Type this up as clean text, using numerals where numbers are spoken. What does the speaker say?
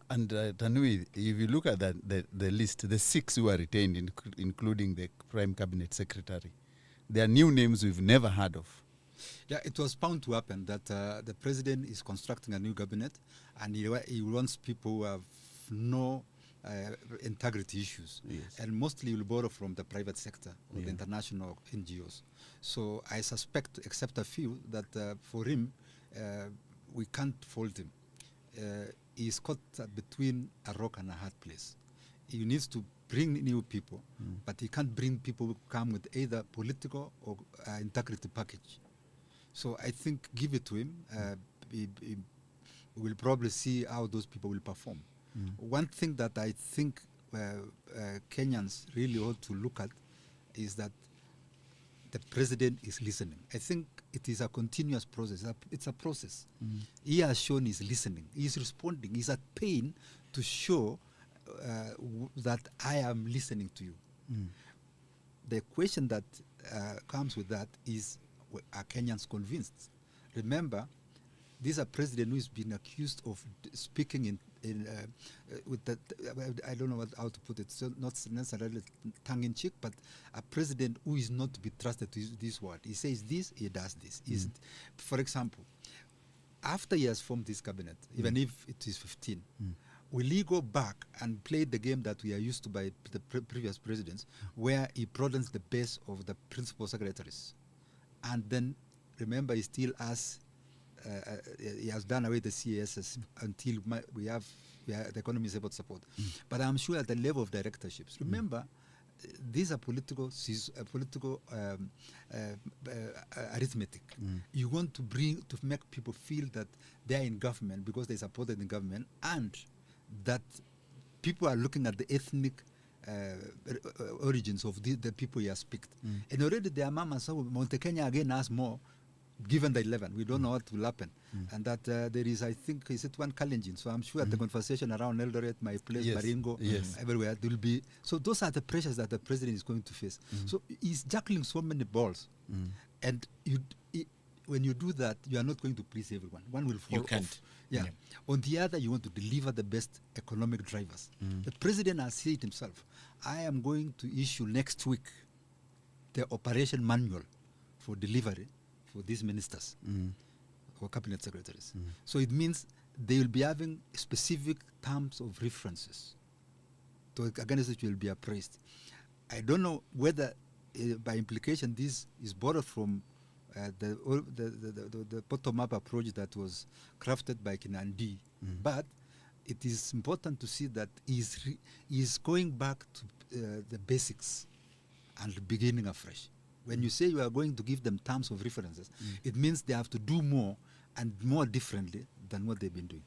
And Tanui, if you look at that, the list, the 6 who are retained, including the Prime Cabinet Secretary, they are new names we've never heard of. Yeah, it was bound to happen that the president is constructing a new cabinet, and he wants people who have no integrity issues, and mostly will borrow from the private sector or the international NGOs. So I suspect, except a few, that for him, we can't fault him. He's caught between a rock and a hard place. He needs to bring new people, but he can't bring people who come with either political or integrity package. So I think give it to him. We'll probably see how those people will perform. One thing that I think Kenyans really ought to look at is that the president is listening. I think it is a continuous process. It's a process. He has shown he's listening. He's responding. He's at pain to show that I am listening to you. The question that comes with that is, are Kenyans convinced? Remember, this is a president who has been accused of speaking with that, I don't know how to put it, so not necessarily tongue-in-cheek, but a president who is not to be trusted to use this word. He says this, he does this. For example, after he has formed this cabinet, even if it is 15, will he go back and play the game that we are used to by the previous presidents, where he broadens the base of the principal secretaries? And then, remember, he still has, he has done away the CASs until the economy is able to support. But I'm sure at the level of directorships, remember, these are political arithmetic. You want to make people feel that they are in government because they supported in government, and that people are looking at the ethnic origins of the people he has picked. And already their mamas, so Mount Kenya again has more, given the 11. We don't know what will happen. And that there is, I think, is it one Kalenjin? So I'm sure at the conversation around Eldoret, my place, Baringo, everywhere, there will be. So those are the pressures that the president is going to face. So he's juggling so many balls. And when you do that, you are not going to please everyone. One will fall off. On the other, you want to deliver the best economic drivers. The president has said himself, I am going to issue next week the operation manual for delivery for these ministers or cabinet secretaries. So it means they will be having specific terms of references against which will be appraised. I don't know whether by implication this is borrowed from the bottom-up approach that was crafted by Kinandi, but it is important to see that he's going back to the basics and beginning afresh. When you say you are going to give them terms of references, it means they have to do more and more differently than what they've been doing.